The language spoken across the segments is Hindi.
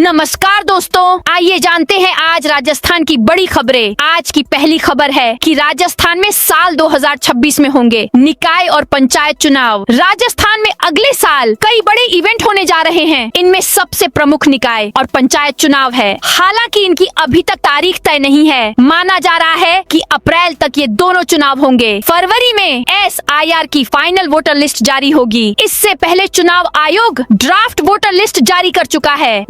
नमस्कार दोस्तों, आइए जानते हैं आज राजस्थान की बड़ी खबरें। आज की पहली खबर है कि राजस्थान में साल 2026 में होंगे निकाय और पंचायत चुनाव। राजस्थान में अगले साल कई बड़े इवेंट होने जा रहे हैं। इनमें सबसे प्रमुख निकाय और पंचायत चुनाव है। हालांकि इनकी अभी तक तारीख तय नहीं है। माना जा रहा है कि अप्रैल तक ये दोनों चुनाव होंगे। फरवरी में SIR की फाइनल वोटर लिस्ट जारी होगी। इससे पहले चुनाव आयोग ड्राफ्ट वोटर लिस्ट जारी कर चुका है।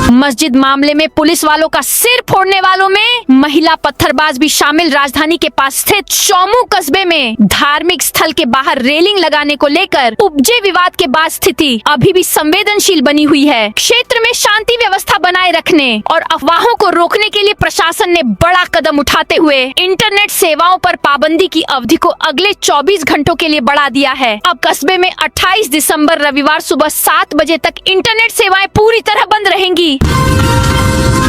मस्जिद मामले में पुलिस वालों का सिर फोड़ने वालों में महिला पत्थरबाज भी शामिल। राजधानी के पास स्थित शोमू कस्बे में धार्मिक स्थल के बाहर रेलिंग लगाने को लेकर उपजे विवाद के बाद स्थिति अभी भी संवेदनशील बनी हुई है। क्षेत्र में शांति व्यवस्था बनाए रखने और अफवाहों को रोकने के लिए प्रशासन ने बड़ा कदम उठाते हुए इंटरनेट सेवाओं पर पाबंदी की अवधि को अगले 24 घंटों के लिए बढ़ा दिया है। अब कस्बे में 28 दिसंबर रविवार सुबह 7 बजे तक इंटरनेट सेवाएं पूरी तरह बंद रहेंगी।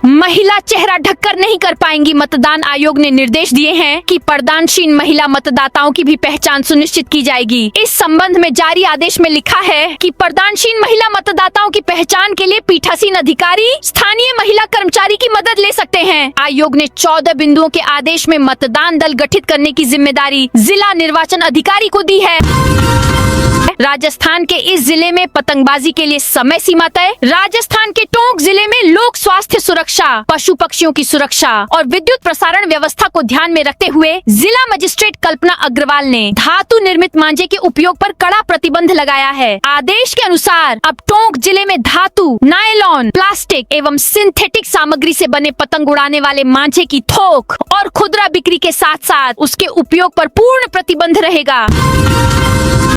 महिला चेहरा ढककर नहीं कर पाएंगी। मतदान आयोग ने निर्देश दिए हैं कि पर्दानशीन महिला मतदाताओं की भी पहचान सुनिश्चित की जाएगी। इस संबंध में जारी आदेश में लिखा है कि पर्दानशीन महिला मतदाताओं की पहचान के लिए पीठासीन अधिकारी स्थानीय महिला कर्मचारी की मदद ले सकते हैं। आयोग ने 14 बिंदुओं के आदेश में मतदान दल गठित करने की जिम्मेदारी जिला निर्वाचन अधिकारी को दी है। राजस्थान के इस जिले में पतंगबाजी के लिए समय सीमा तय। राजस्थान के टोंक जिले में लोक स्वास्थ्य सुरक्षा, पशु पक्षियों की सुरक्षा और विद्युत प्रसारण व्यवस्था को ध्यान में रखते हुए जिला मजिस्ट्रेट कल्पना अग्रवाल ने धातु निर्मित मांझे के उपयोग पर कड़ा प्रतिबंध लगाया है। आदेश के अनुसार अब टोंक जिले में धातु, नायलॉन, प्लास्टिक एवं सिंथेटिक सामग्री से बने पतंग उड़ाने वाले मांझे की थोक और खुदरा बिक्री के साथ साथ उसके उपयोग पर पूर्ण प्रतिबंध रहेगा।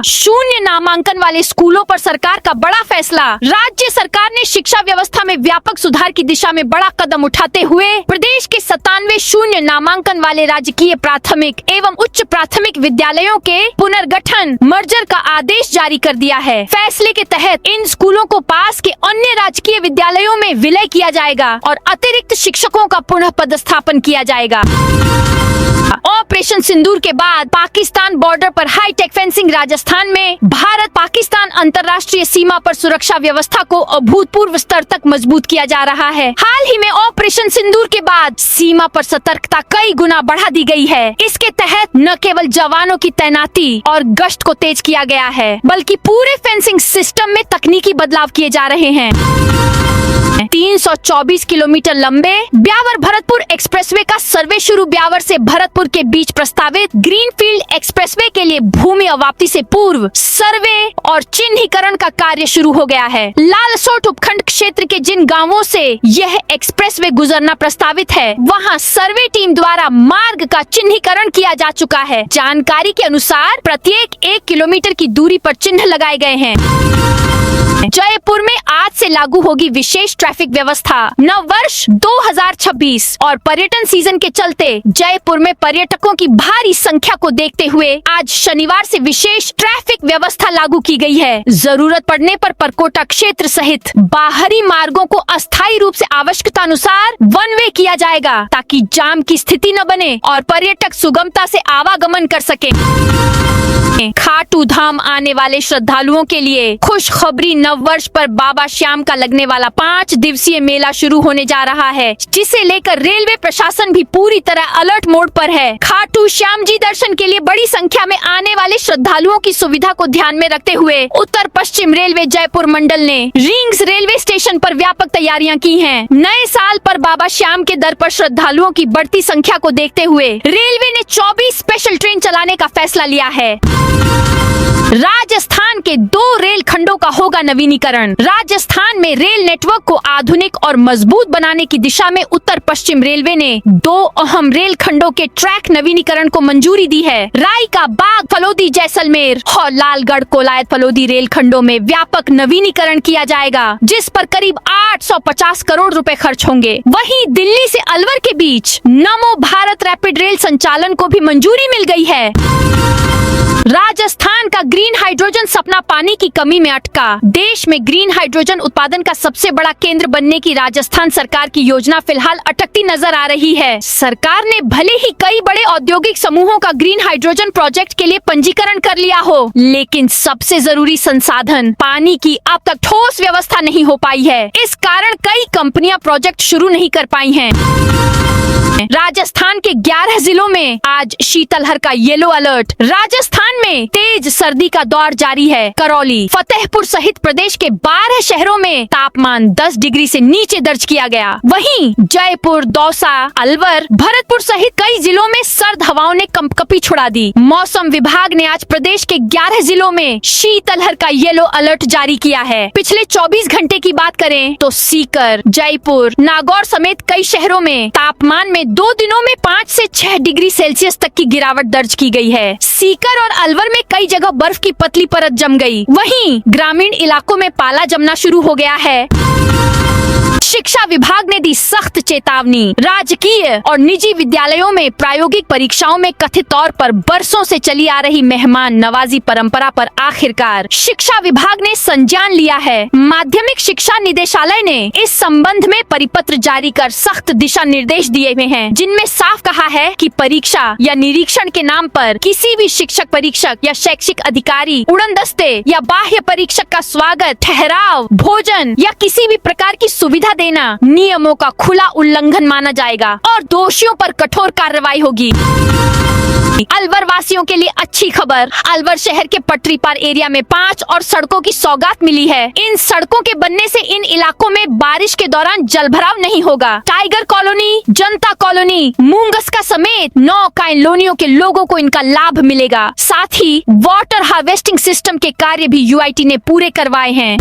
शून्य नामांकन वाले स्कूलों पर सरकार का बड़ा फैसला। राज्य सरकार ने शिक्षा व्यवस्था में व्यापक सुधार की दिशा में बड़ा कदम उठाते हुए प्रदेश के 97 शून्य नामांकन वाले राजकीय प्राथमिक एवं उच्च प्राथमिक विद्यालयों के पुनर्गठन मर्जर का आदेश जारी कर दिया है। फैसले के तहत इन स्कूलों को पास के अन्य राजकीय विद्यालयों में विलय किया जाएगा और अतिरिक्त शिक्षकों का पुनः पदस्थापन किया जाएगा। ऑपरेशन सिंदूर के बाद पाकिस्तान बॉर्डर पर हाईटेक फेंसिंग। राजस्थान में भारत पाकिस्तान अंतर्राष्ट्रीय सीमा पर सुरक्षा व्यवस्था को अभूतपूर्व स्तर तक मजबूत किया जा रहा है। हाल ही में ऑपरेशन सिंदूर के बाद सीमा पर सतर्कता कई गुना बढ़ा दी गई है। इसके तहत न केवल जवानों की तैनाती और गश्त को तेज किया गया है, बल्कि पूरे फेंसिंग सिस्टम में तकनीकी बदलाव किए जा रहे हैं। 324 किलोमीटर लंबे ब्यावर भरतपुर एक्सप्रेसवे का सर्वे शुरू। ब्यावर से भरतपुर के बीच प्रस्तावित ग्रीनफील्ड एक्सप्रेसवे के लिए भूमि अवाप्ति से पूर्व सर्वे और चिन्हीकरण का कार्य शुरू हो गया है। लालसोट उपखंड क्षेत्र के जिन गांवों से यह एक्सप्रेसवे गुजरना प्रस्तावित है, वहां सर्वे टीम द्वारा मार्ग का चिन्हीकरण किया जा चुका है। जानकारी के अनुसार प्रत्येक 1 किलोमीटर की दूरी पर चिन्ह लगाए गए हैं। जयपुर में आज से लागू होगी विशेष ट्रैफिक व्यवस्था। नव वर्ष 2026 और पर्यटन सीजन के चलते जयपुर में पर्यटकों की भारी संख्या को देखते हुए आज शनिवार से विशेष ट्रैफिक व्यवस्था लागू की गई है। जरूरत पड़ने पर परकोटा क्षेत्र सहित बाहरी मार्गों को अस्थायी रूप से आवश्यकता अनुसार वन वे किया जाएगा, ताकि जाम की स्थिति न बने और पर्यटक सुगमता से आवागमन कर सके। खाटू धाम आने वाले श्रद्धालुओं के लिए खुशखबरी। नव वर्ष पर बाबा श्याम का लगने वाला 5 दिवसीय मेला शुरू होने जा रहा है, जिसे लेकर रेलवे प्रशासन भी पूरी तरह अलर्ट मोड पर है। खाटू श्याम जी दर्शन के लिए बड़ी संख्या में आने वाले श्रद्धालुओं की सुविधा को ध्यान में रखते हुए उत्तर पश्चिम रेलवे जयपुर मंडल ने रिंग्स रेलवे स्टेशन पर व्यापक तैयारियां की हैं। नए साल पर बाबा श्याम के दर पर श्रद्धालुओं की बढ़ती संख्या को देखते हुए रेलवे ने 24 स्पेशल ट्रेन चलाने का फैसला लिया है। राजस्थान के 2 रेल खंडों का होगा नवीनीकरण। राजस्थान में रेल नेटवर्क को आधुनिक और मजबूत बनाने की दिशा में उत्तर पश्चिम रेलवे ने 2 अहम रेल खंडों के ट्रैक नवीनीकरण को मंजूरी दी है। रायका बाग फलोदी जैसलमेर और लालगढ़ कोलायत फलोदी रेल खंडों में व्यापक नवीनीकरण किया जाएगा, जिस पर करीब 850 करोड़ रुपए खर्च होंगे। वहीं दिल्ली से अलवर के बीच नमो भारत रैपिड रेल संचालन को भी मंजूरी मिल गई है। राजस्थान का ग्रीन हाइड्रोजन सपना पानी की कमी में अटका। देश में ग्रीन हाइड्रोजन उत्पादन का सबसे बड़ा केंद्र बनने की राजस्थान सरकार की योजना फिलहाल अटकती नजर आ रही है। सरकार ने भले ही कई बड़े औद्योगिक समूहों का ग्रीन हाइड्रोजन प्रोजेक्ट के लिए पंजीकरण कर लिया हो, लेकिन सबसे जरूरी संसाधन पानी की अब तक ठोस व्यवस्था नहीं हो पाई है। इस कारण कई कंपनियां प्रोजेक्ट शुरू नहीं कर पाई हैं। राजस्थान के 11 जिलों में आज शीतलहर का येलो अलर्ट। राजस्थान में तेज सर्दी का दौर जारी है। करौली, फतेहपुर सहित प्रदेश के 12 शहरों में तापमान 10 डिग्री से नीचे दर्ज किया गया। वहीं जयपुर, दौसा, अलवर, भरतपुर सहित कई जिलों में सर्द हवाओं ने कंपकपी छुड़ा दी। मौसम विभाग ने आज प्रदेश के 11 जिलों में शीतलहर का येलो अलर्ट जारी किया है। पिछले 24 घंटे की बात करें तो सीकर, जयपुर, नागौर समेत कई शहरों में तापमान में 2 दिनों में 5 से 6 डिग्री सेल्सियस तक की गिरावट दर्ज की गई है। सीकर और अलवर में कई जगह बर्फ की पतली परत जम गई। वहीं ग्रामीण इलाकों में पाला जमना शुरू हो गया है। शिक्षा विभाग ने दी सख्त चेतावनी। राजकीय और निजी विद्यालयों में प्रायोगिक परीक्षाओं में कथित तौर पर बरसों से चली आ रही मेहमान नवाजी परंपरा पर आखिरकार शिक्षा विभाग ने संज्ञान लिया है। माध्यमिक शिक्षा निदेशालय ने इस संबंध में परिपत्र जारी कर सख्त दिशा निर्देश दिए हुए हैं, जिनमें साफ कहा है कि परीक्षा या निरीक्षण के नाम पर किसी भी शिक्षक, परीक्षक या शैक्षिक अधिकारी, उड़नदस्ते या बाह्य परीक्षक का स्वागत, ठहराव, भोजन या किसी भी प्रकार की सुविधा देना नियमों का खुला उल्लंघन माना जाएगा और दोषियों पर कठोर कार्रवाई होगी। अलवर वासियों के लिए अच्छी खबर। अलवर शहर के पटरी पार एरिया में 5 और सड़कों की सौगात मिली है। इन सड़कों के बनने से इन इलाकों में बारिश के दौरान जलभराव नहीं होगा। टाइगर कॉलोनी, जनता कॉलोनी, मूंगसका समेत 9 कॉलोनियों के लोगों को इनका लाभ मिलेगा। साथ ही वाटर हार्वेस्टिंग सिस्टम के कार्य भी यूआईटी ने पूरे करवाए हैं।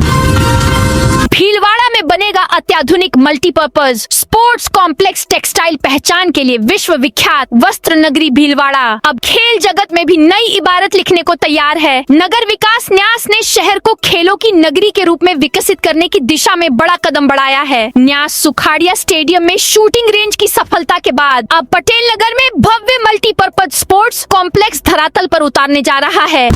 भीलवाड़ा में बनेगा अत्याधुनिक मल्टीपर्पज स्पोर्ट्स कॉम्प्लेक्स। टेक्सटाइल पहचान के लिए विश्व विख्यात वस्त्र नगरी भीलवाड़ा अब खेल जगत में भी नई इबारत लिखने को तैयार है। नगर विकास न्यास ने शहर को खेलों की नगरी के रूप में विकसित करने की दिशा में बड़ा कदम बढ़ाया है। न्यास सुखाड़िया स्टेडियम में शूटिंग रेंज की सफलता के बाद अब पटेल नगर में भव्य मल्टीपर्पज स्पोर्ट्स कॉम्प्लेक्स धरातल पर उतारने जा रहा है।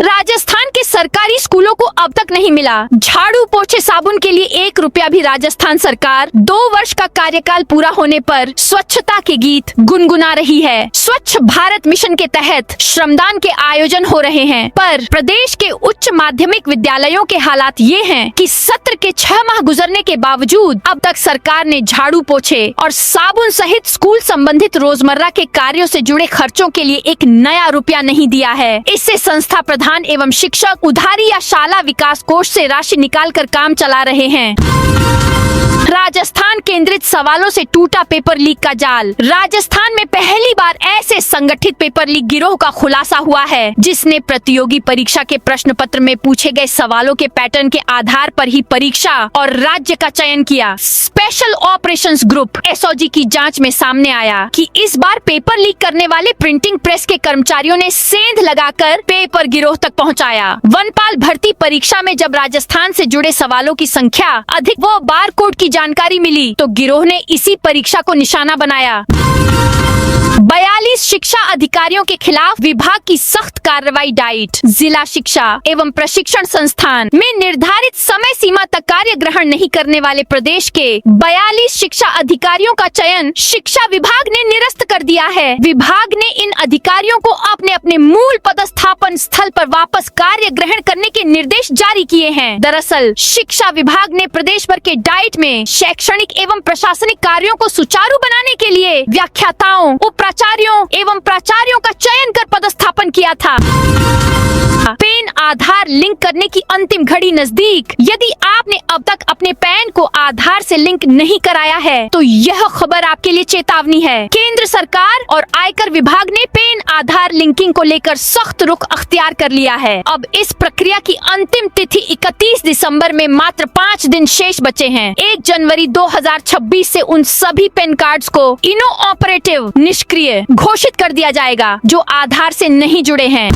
राजस्थान के सरकारी स्कूलों को अब तक नहीं मिला झाड़ू पोछे साबुन के लिए 1 रुपया भी। राजस्थान सरकार 2 वर्ष का कार्यकाल पूरा होने पर स्वच्छता के गीत गुनगुना रही है। स्वच्छ भारत मिशन के तहत श्रमदान के आयोजन हो रहे हैं, पर प्रदेश के उच्च माध्यमिक विद्यालयों के हालात ये हैं कि सत्र के 6 माह गुजरने के बावजूद अब तक सरकार ने झाड़ू पोछे और साबुन सहित स्कूल संबंधित रोजमर्रा के कार्यों से जुड़े खर्चों के लिए 1 नया रुपया नहीं दिया है। इससे संस्था प्रधान एवं शिक्षक उधारी या शाला विकास कोष से राशि निकाल कर काम चला रहे हैं। राजस्थान केंद्रित सवालों से टूटा पेपर लीक का जाल। राजस्थान में पहली बार ऐसे संगठित पेपर लीक गिरोह का खुलासा हुआ है, जिसने प्रतियोगी परीक्षा के प्रश्न पत्र में पूछे गए सवालों के पैटर्न के आधार पर ही परीक्षा और राज्य का चयन किया। स्पेशल ऑपरेशंस ग्रुप एसओजी की जांच में सामने आया कि इस बार पेपर लीक करने वाले प्रिंटिंग प्रेस के कर्मचारियों ने सेंध लगाकर पेपर गिरोह तक पहुंचाया। वनपाल भर्ती परीक्षा में जब राजस्थान से जुड़े सवालों की संख्या अधिक व बारकोड की जानकारी मिली तो गिरोह ने इसी परीक्षा को निशाना बनाया। 42 शिक्षा अधिकारियों के खिलाफ विभाग की सख्त कार्रवाई। डाइट जिला शिक्षा एवं प्रशिक्षण संस्थान में निर्धारित समय सीमा तक कार्य ग्रहण नहीं करने वाले प्रदेश के 42 शिक्षा अधिकारियों का चयन शिक्षा विभाग ने निरस्त कर दिया है। विभाग ने इन अधिकारियों को अपने अपने मूल पदस्थापन स्थल पर वापस कार्य ग्रहण करने के निर्देश जारी किए हैं। दरअसल शिक्षा विभाग ने प्रदेश भर के डाइट में शैक्षणिक एवं प्रशासनिक कार्यों को सुचारू बनाने के लिए व्याख्याताओं, प्राचार्यों एवं प्राचार्यों का चयन कर पदस्थापन किया था। पैन आधार लिंक करने की अंतिम घड़ी नजदीक। यदि आपने अब तक अपने पैन को आधार से लिंक नहीं कराया है तो यह खबर आपके लिए चेतावनी है। केंद्र सरकार और आयकर विभाग ने पैन आधार लिंकिंग को लेकर सख्त रुख अख्तियार कर लिया है। अब इस प्रक्रिया की अंतिम तिथि 31 दिसंबर में मात्र 5 दिन शेष बचे हैं। 1 जनवरी 2026 से उन सभी पैन कार्ड्स को इनो ऑपरेटिव निष्क्रिय घोषित कर दिया जाएगा जो आधार से नहीं जुड़े हैं।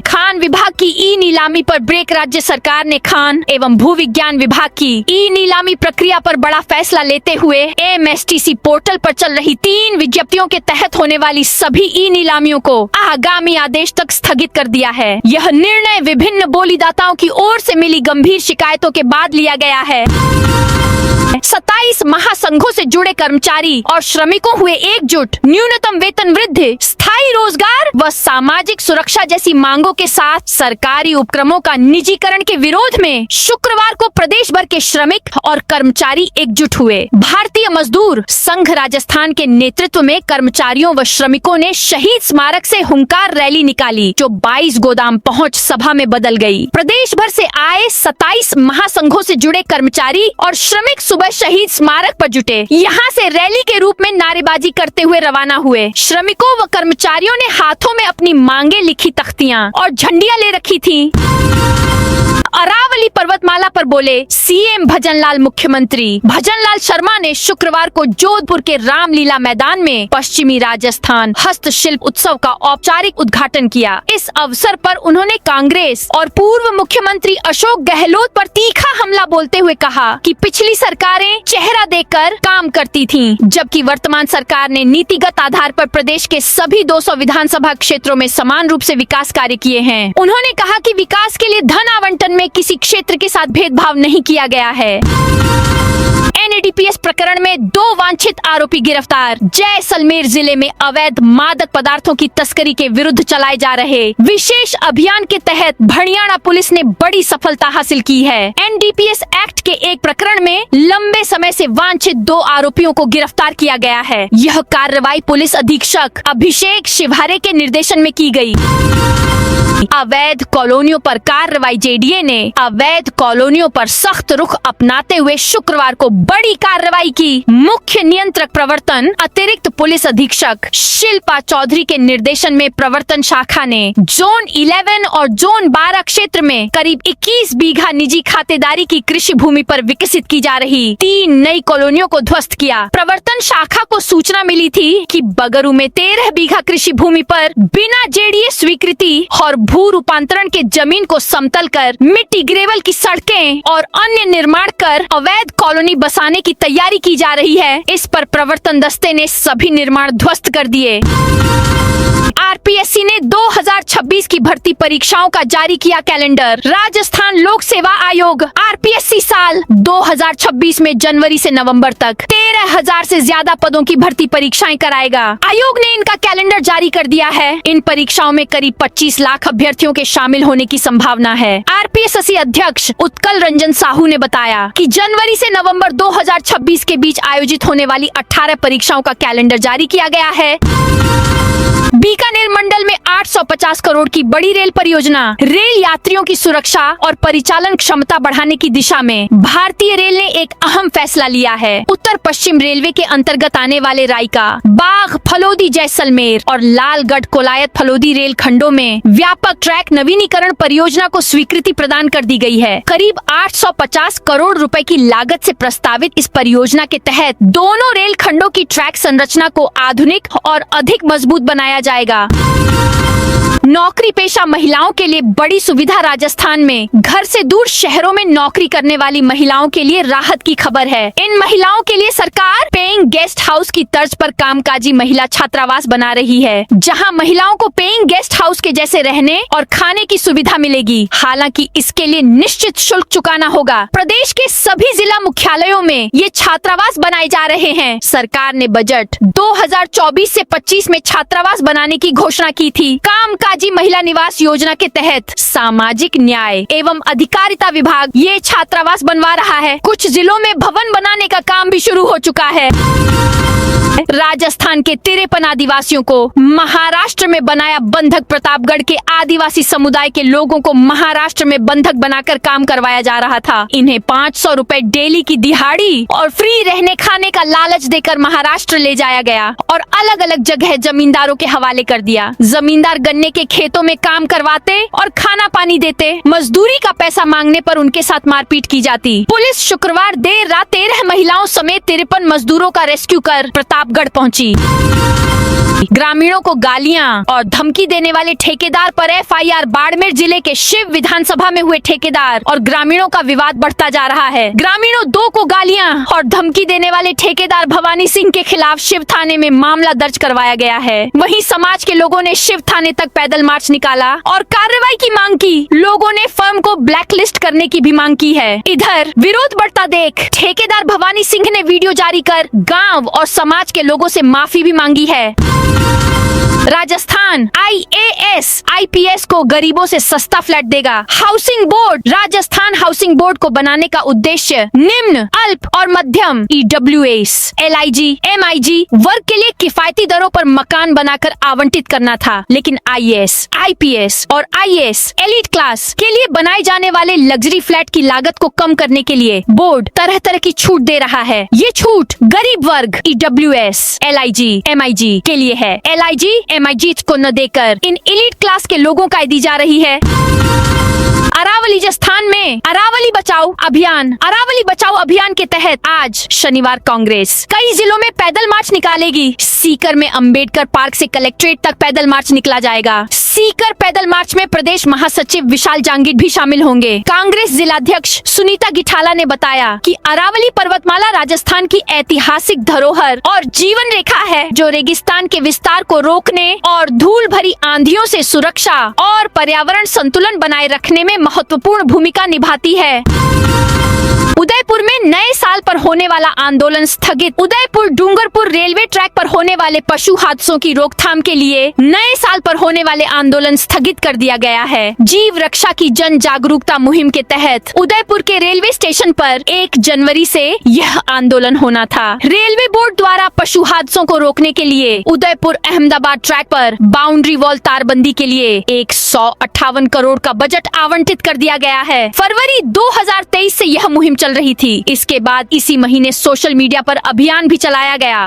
खान विभाग की ई नीलामी पर ब्रेक। राज्य सरकार ने खान एवं भू विज्ञान विभाग की ई नीलामी प्रक्रिया पर बड़ा फैसला लेते हुए एमएसटीसी पोर्टल पर चल रही 3 विज्ञप्तियों के तहत होने वाली सभी ई नीलामियों को आगामी आदेश तक स्थगित कर दिया है। यह निर्णय विभिन्न बोलीदाताओं की ओर से मिली गंभीर शिकायतों के बाद लिया गया है। 27 महासंघों से जुड़े कर्मचारी और श्रमिकों हुए एकजुट। न्यूनतम वेतन वृद्धि, स्थायी रोजगार व सामाजिक सुरक्षा जैसी मांगों के साथ सरकारी उपक्रमों का निजीकरण के विरोध में शुक्रवार को प्रदेश भर के श्रमिक और कर्मचारी एकजुट हुए। भारतीय मजदूर संघ राजस्थान के नेतृत्व में कर्मचारियों व श्रमिकों ने शहीद स्मारक से हुंकार रैली निकाली जो 22 गोदाम पहुंच सभा में बदल गई। प्रदेश भर से आए 27 महासंघों से जुड़े कर्मचारी और श्रमिक सुबह शहीद स्मारक पर जुटे। यहाँ से रैली के रूप में नारेबाजी करते हुए रवाना हुए। श्रमिकों व कर्मचारियों ने हाथों में अपनी मांगे लिखी तख्तियां और झंडियां ले रखी थीं। अरावली पर्वतमाला पर बोले सीएम भजनलाल। मुख्यमंत्री भजनलाल शर्मा ने शुक्रवार को जोधपुर के रामलीला मैदान में पश्चिमी राजस्थान हस्तशिल्प उत्सव का औपचारिक उद्घाटन किया। इस अवसर पर उन्होंने कांग्रेस और पूर्व मुख्यमंत्री अशोक गहलोत पर तीखा हमला बोलते हुए कहा कि पिछली सरकारें चेहरा देखकर काम करती थीं, जबकि वर्तमान सरकार ने नीतिगत आधार पर प्रदेश के सभी 200 विधानसभा क्षेत्रों में समान रूप से विकास कार्य किए हैं। उन्होंने कहा कि विकास के लिए धन आवंटन में किसी क्षेत्र के साथ भेदभाव नहीं किया गया है। एनडीपीएस प्रकरण में 2 वांछित आरोपी गिरफ्तार। जैसलमेर जिले में अवैध मादक पदार्थों की तस्करी के विरुद्ध चलाए जा रहे विशेष अभियान के तहत हरियाणा पुलिस ने बड़ी सफलता हासिल की है। एनडीपीएस एक्ट के एक प्रकरण में लंबे समय से वांछित 2 आरोपियों को गिरफ्तार किया गया है। यह कार्रवाई पुलिस अधीक्षक अभिषेक शिवहरे के निर्देशन में की गई। अवैध कॉलोनियों पर कार्रवाई। जेडीए ने अवैध कॉलोनियों पर सख्त रुख अपनाते हुए शुक्रवार को बड़ी कार्रवाई की। मुख्य नियंत्रक प्रवर्तन अतिरिक्त पुलिस अधीक्षक शिल्पा चौधरी के निर्देशन में प्रवर्तन शाखा ने जोन 11 और जोन 12 क्षेत्र में करीब 21 बीघा निजी खातेदारी की कृषि भूमि पर विकसित की जा रही 3 नई कॉलोनियों को ध्वस्त किया। प्रवर्तन शाखा को सूचना मिली थी कि बगरू में 13 बीघा कृषि भूमि पर बिना जेडीए स्वीकृति और भू रूपांतरण के जमीन को समतल कर मिट्टी ग्रेवल की सड़कें और अन्य निर्माण कर अवैध कॉलोनी बसाने की तैयारी की जा रही है। इस पर प्रवर्तन दस्ते ने सभी निर्माण ध्वस्त कर दिए। आरपीएससी ने 2026 की भर्ती परीक्षाओं का जारी किया कैलेंडर। राजस्थान लोक सेवा आयोग आरपीएससी साल 2026 में जनवरी से नवंबर तक 13,000 से ज्यादा पदों की भर्ती परीक्षाएं कराएगा। आयोग ने इनका कैलेंडर जारी कर दिया है। इन परीक्षाओं में करीब 25 लाख अभ्यर्थियों के शामिल होने की संभावना है। आरपीएससी अध्यक्ष उत्कल रंजन साहू ने बताया कि जनवरी से नवंबर 2026 के बीच आयोजित होने वाली 18 परीक्षाओं का कैलेंडर जारी किया गया है। बीकानेर मंडल में 850 करोड़ की बड़ी रेल परियोजना। रेल यात्रियों की सुरक्षा और परिचालन क्षमता बढ़ाने की दिशा में भारतीय रेल ने एक अहम फैसला लिया है। उत्तर पश्चिम रेलवे के अंतर्गत आने वाले रायका, बाघ, फलोदी, जैसलमेर और लालगढ़ कोलायत फलोदी रेल खंडों में व्यापक ट्रैक नवीनीकरण परियोजना को स्वीकृति प्रदान कर दी गई है। करीब 850 करोड़ रुपए की लागत से प्रस्तावित इस परियोजना के तहत दोनों रेल खंडों की ट्रैक संरचना को आधुनिक और अधिक मजबूत बनाया जाएगा। नौकरी पेशा महिलाओं के लिए बड़ी सुविधा। राजस्थान में घर से दूर शहरों में नौकरी करने वाली महिलाओं के लिए राहत की खबर है। इन महिलाओं के लिए सरकार पेइंग गेस्ट हाउस की तर्ज पर कामकाजी महिला छात्रावास बना रही है, जहां महिलाओं को पेइंग गेस्ट हाउस के जैसे रहने और खाने की सुविधा मिलेगी। हालांकि इसके लिए निश्चित शुल्क चुकाना होगा। प्रदेश के सभी जिला मुख्यालयों में ये छात्रावास बनाए जा रहे हैं। सरकार ने बजट 2024 से 25 में छात्रावास बनाने की घोषणा की थी। कामकाजी महिला निवास योजना के तहत सामाजिक न्याय एवं अधिकारिता विभाग ये छात्रावास बनवा रहा है। कुछ जिलों में भवन बनाने का काम भी शुरू हो चुका है। राजस्थान के 53 आदिवासियों को महाराष्ट्र में बनाया बंधक। प्रतापगढ़ के आदिवासी समुदाय के लोगों को महाराष्ट्र में बंधक बनाकर काम करवाया जा रहा था। इन्हें 500 रुपए डेली की दिहाड़ी और फ्री रहने खाने का लालच देकर महाराष्ट्र ले जाया गया और अलग अलग जगह जमींदारों के हवाले कर दिया। जमींदार कर गन्ने के खेतों में काम करवाते और खाना पानी देते। मजदूरी का पैसा मांगने पर उनके साथ मारपीट की जाती। पुलिस शुक्रवार देर रात 13 महिलाओं समेत 53 मजदूरों का रेस्क्यू कर प्रतापगढ़ पहुंची। ग्रामीणों को गालियां और धमकी देने वाले ठेकेदार पर एफआईआर। बाड़मेर जिले के शिव विधानसभा में हुए ठेकेदार और ग्रामीणों का विवाद बढ़ता जा रहा है। ग्रामीणों 2 को गालियां और धमकी देने वाले ठेकेदार भवानी सिंह के खिलाफ शिव थाने में मामला दर्ज करवाया गया है। वहीं समाज के लोगों ने शिव थाने तक पैदल मार्च निकाला और कार्रवाई की मांग की। लोगों ने फर्म को ब्लैकलिस्ट करने की भी मांग की है। इधर विरोध बढ़ता देख ठेकेदार भवानी सिंह ने वीडियो जारी कर गाँव और समाज के लोगों से माफी भी मांगी है। राजस्थान IAS IPS को गरीबों से सस्ता फ्लैट देगा। Housing board. Rajasthan housing board को बनाने का उद्देश्य निम्न, अल्प और मध्यम EWS, LIG, MIG वर्ग के लिए किफायती दरों पर मकान बनाकर आवंटित करना था। लेकिन IAS, IPS और IAS एलिट क्लास के लिए बनाए जाने वाले लग्जरी फ्लैट की लागत को कम करने के लिए बोर्ड तरह तरह की छूट दे रहा है। ये छूट गरीब वर्ग EWS, LIG, MIG के लिए है। LIG MIG को न देकर इन एलिट क्लास के लोगों का दी जा रही है। अरावली राजस्थान में अरावली बचाओ अभियान के तहत आज शनिवार कांग्रेस कई जिलों में पैदल मार्च निकालेगी। सीकर में अंबेडकर पार्क से कलेक्ट्रेट तक पैदल मार्च निकला जाएगा। सीकर पैदल मार्च में प्रदेश महासचिव विशाल जांगिड भी शामिल होंगे। कांग्रेस जिलाध्यक्ष सुनीता गिठाला ने बताया कि अरावली पर्वतमाला राजस्थान की ऐतिहासिक धरोहर और जीवन रेखा है, जो रेगिस्तान के विस्तार को रोकने और धूल भरी आंधियों से सुरक्षा और पर्यावरण संतुलन बनाए रखने में महत्वपूर्ण भूमिका निभाती है। उदयपुर में नए साल पर होने वाला आंदोलन स्थगित। उदयपुर डूंगरपुर रेलवे ट्रैक पर होने वाले पशु हादसों की रोकथाम के लिए नए साल पर होने वाले आंदोलन स्थगित कर दिया गया है। जीव रक्षा की जन जागरूकता मुहिम के तहत उदयपुर के रेलवे स्टेशन पर 1 जनवरी से यह आंदोलन होना था। रेलवे बोर्ड द्वारा पशु हादसों को रोकने के लिए उदयपुर अहमदाबाद ट्रैक पर बाउंड्री वॉल तारबंदी के लिए 158 करोड़ का बजट आवंटित कर दिया गया है। फरवरी 2023 से यह मुहिम चल रही थी। इसके बाद इसी महीने सोशल मीडिया पर अभियान भी चलाया गया।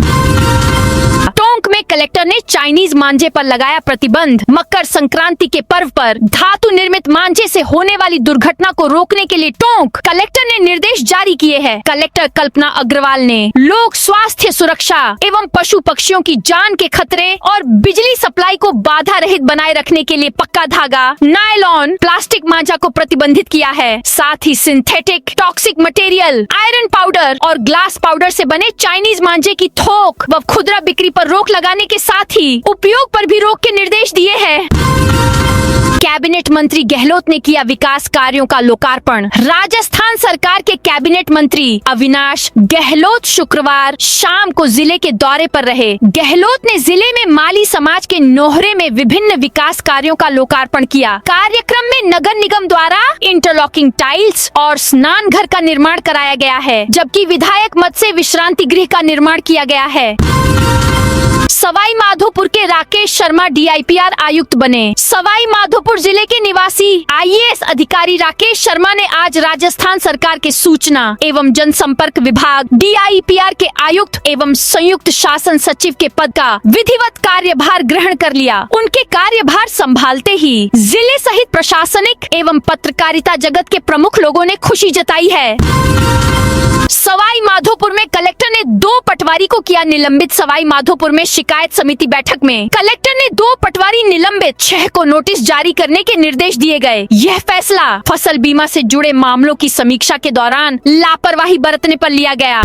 टोंक में कलेक्टर ने चाइनीज मांझे पर लगाया प्रतिबंध। मकर संक्रांति के पर्व पर धातु निर्मित मांझे से होने वाली दुर्घटना को रोकने के लिए टोंक कलेक्टर ने निर्देश जारी किए हैं। कलेक्टर कल्पना अग्रवाल ने लोक स्वास्थ्य सुरक्षा एवं पशु पक्षियों की जान के खतरे और बिजली सप्लाई को बाधा रहित बनाए रखने के लिए पक्का धागा, नायलॉन, प्लास्टिक मांझा को प्रतिबंधित किया है। साथ ही synthetic, toxic material, iron powder और ग्लास पाउडर से बने चाइनीज मांझे की थोक व खुदरा बिक्री पर रोक लगाने के साथ ही उपयोग पर भी रोक के निर्देश दिए हैं। कैबिनेट मंत्री गहलोत ने किया विकास कार्यों का लोकार्पण। राजस्थान सरकार के कैबिनेट मंत्री अविनाश गहलोत शुक्रवार शाम को जिले के दौरे पर रहे। गहलोत ने जिले में माली समाज के नोहरे में विभिन्न विकास कार्यों का लोकार्पण किया। कार्यक्रम में नगर निगम द्वारा इंटरलॉकिंग टाइल्स और स्नान घर का निर्माण कराया गया है, जबकि विधायक मद से विश्रांति गृह का निर्माण किया गया है। सवाई माधोपुर के राकेश शर्मा DIPR आयुक्त बने। सवाई माधोपुर जिले के निवासी IAS अधिकारी राकेश शर्मा ने आज राजस्थान सरकार के सूचना एवं जनसंपर्क विभाग DIPR के आयुक्त एवं संयुक्त शासन सचिव के पद का विधिवत कार्यभार ग्रहण कर लिया। उनके कार्यभार संभालते ही जिले सहित प्रशासनिक एवं पत्रकारिता जगत के प्रमुख लोगों ने खुशी जताई है। सवाई माधोपुर में कलेक्टर ने 2 पटवारी को किया निलंबित। सवाई माधोपुर में शिकायत समिति बैठक में कलेक्टर ने 2 पटवारी निलंबित, 6 को नोटिस जारी करने के निर्देश दिए गए। यह फैसला फसल बीमा से जुड़े मामलों की समीक्षा के दौरान लापरवाही बरतने पर लिया गया।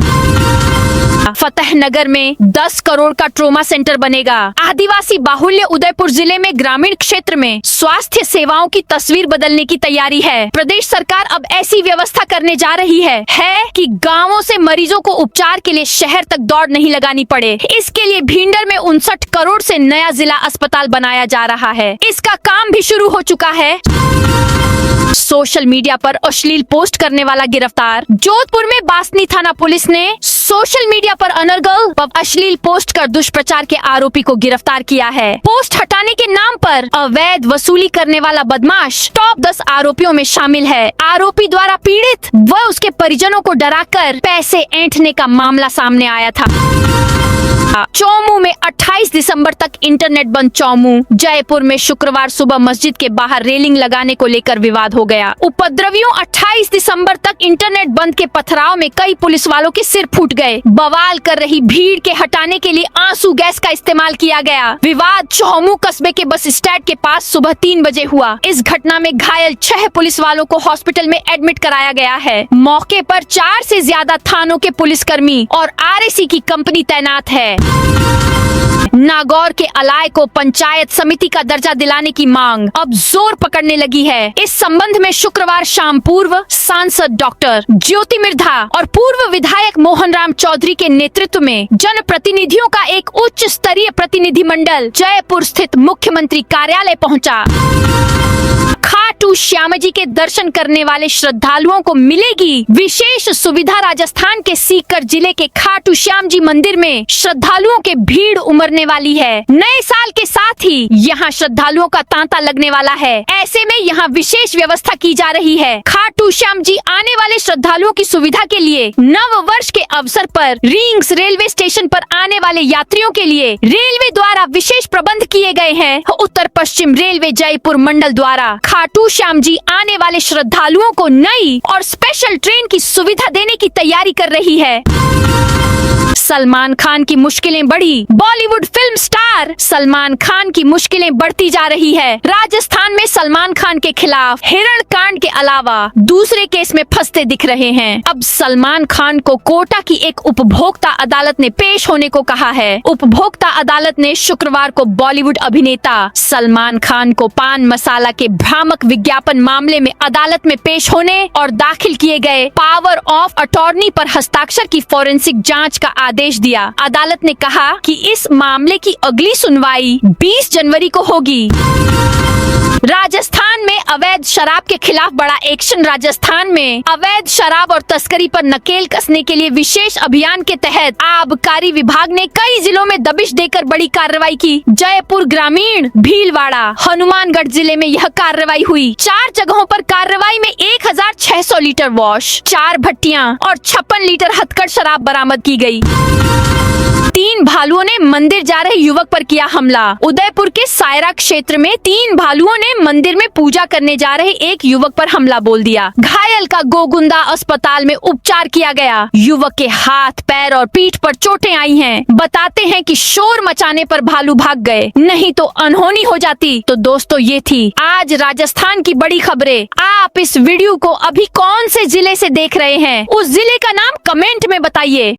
फतेहनगर में 10 करोड़ का ट्रोमा सेंटर बनेगा। आदिवासी बाहुल्य उदयपुर जिले में ग्रामीण क्षेत्र में स्वास्थ्य सेवाओं की तस्वीर बदलने की तैयारी है। प्रदेश सरकार अब ऐसी व्यवस्था करने जा रही है कि गांवों से मरीजों को उपचार के लिए शहर तक दौड़ नहीं लगानी पड़े। इसके लिए भींडर में 59 करोड़ से नया जिला अस्पताल बनाया जा रहा है। इसका काम भी शुरू हो चुका है। सोशल मीडिया पर अश्लील पोस्ट करने वाला गिरफ्तार। जोधपुर में बासनी थाना पुलिस ने सोशल मीडिया पर अनर्गल व अश्लील पोस्ट कर दुष्प्रचार के आरोपी को गिरफ्तार किया है। पोस्ट हटाने के नाम पर अवैध वसूली करने वाला बदमाश टॉप 10 आरोपियों में शामिल है। आरोपी द्वारा पीड़ित व उसके परिजनों को डराकर पैसे ऐंठने का मामला सामने आया था। चौमू में 28 दिसंबर तक इंटरनेट बंद। चौमू जयपुर में शुक्रवार सुबह मस्जिद के बाहर रेलिंग लगाने को लेकर विवाद हो गया। उपद्रवियों 28 दिसंबर तक इंटरनेट बंद के पथराव में कई पुलिस वालों के सिर फूट गए। बवाल कर रही भीड़ के हटाने के लिए आंसू गैस का इस्तेमाल किया गया। विवाद चौमू कस्बे के बस स्टैंड के पास सुबह 3 बजे हुआ। इस घटना में घायल 6 पुलिस वालों को हॉस्पिटल में एडमिट कराया गया है। मौके पर 4 से ज्यादा थानों के पुलिसकर्मी और RAC की कंपनी तैनात है। नागौर के अलाय को पंचायत समिति का दर्जा दिलाने की मांग अब जोर पकड़ने लगी है। इस संबंध में शुक्रवार शाम पूर्व सांसद डॉक्टर ज्योति मिर्धा और पूर्व विधायक मोहन राम चौधरी के नेतृत्व में जनप्रतिनिधियों का एक उच्च स्तरीय प्रतिनिधिमंडल जयपुर स्थित मुख्यमंत्री कार्यालय पहुंचा। खाटू श्याम जी के दर्शन करने वाले श्रद्धालुओं को मिलेगी विशेष सुविधा। राजस्थान के सीकर जिले के खाटू श्याम जी मंदिर में श्रद्धालुओं के भीड़ उमड़ने वाली है। नए साल के साथ ही यहाँ श्रद्धालुओं का तांता लगने वाला है। ऐसे में यहाँ विशेष व्यवस्था की जा रही है। खाटू श्याम जी आने वाले श्रद्धालुओं की सुविधा के लिए नव वर्ष के अवसर पर रिंग्स रेलवे स्टेशन पर आने वाले यात्रियों के लिए रेलवे द्वारा विशेष प्रबंध किए गए हैं। उत्तर पश्चिम रेलवे जयपुर मंडल द्वारा खाटू श्याम जी आने वाले श्रद्धालुओं को नई और स्पेशल ट्रेन की सुविधा देने की तैयारी कर रही है। सलमान खान की मुश्किलें बढ़ी। बॉलीवुड फिल्म स्टार सलमान खान की मुश्किलें बढ़ती जा रही है। राजस्थान में सलमान खान के खिलाफ हिरण कांड के अलावा दूसरे केस में फंसते दिख रहे हैं। अब सलमान खान को कोटा की एक उपभोक्ता अदालत ने पेश होने को कहा है। उपभोक्ता अदालत ने शुक्रवार को बॉलीवुड अभिनेता सलमान खान को पान मसाला के भ्रामक विज्ञापन मामले में अदालत में पेश होने और दाखिल किए गए पावर ऑफ अटॉर्नी पर हस्ताक्षर की फोरेंसिक जांच का आदेश दिया। अदालत ने कहा कि इस मामले की अगली सुनवाई 20 जनवरी को होगी। राजस्थान में अवैध शराब के खिलाफ बड़ा एक्शन। राजस्थान में अवैध शराब और तस्करी पर नकेल कसने के लिए विशेष अभियान के तहत आबकारी विभाग ने कई जिलों में दबिश देकर बड़ी कार्रवाई की। जयपुर ग्रामीण, भीलवाड़ा, हनुमानगढ़ जिले में यह कार्रवाई हुई। 4 जगहों पर कार्रवाई में 1600 लीटर वॉश, 4 भट्टियां और 56 लीटर हथकढ़ शराब बरामद की गई। 3 भालुओं ने मंदिर जा रहे युवक पर किया हमला। उदयपुर के सायरा क्षेत्र में 3 भालुओं ने मंदिर में पूजा करने जा रहे एक युवक पर हमला बोल दिया। घायल का गोगुंदा अस्पताल में उपचार किया गया। युवक के हाथ, पैर और पीठ पर चोटें आई हैं। बताते हैं कि शोर मचाने पर भालू भाग गए, नहीं तो अनहोनी हो जाती। तो दोस्तों, ये थी आज राजस्थान की बड़ी खबरें। आप इस वीडियो को अभी कौन से जिले से देख रहे हैं, उस जिले का नाम कमेंट में बताइए।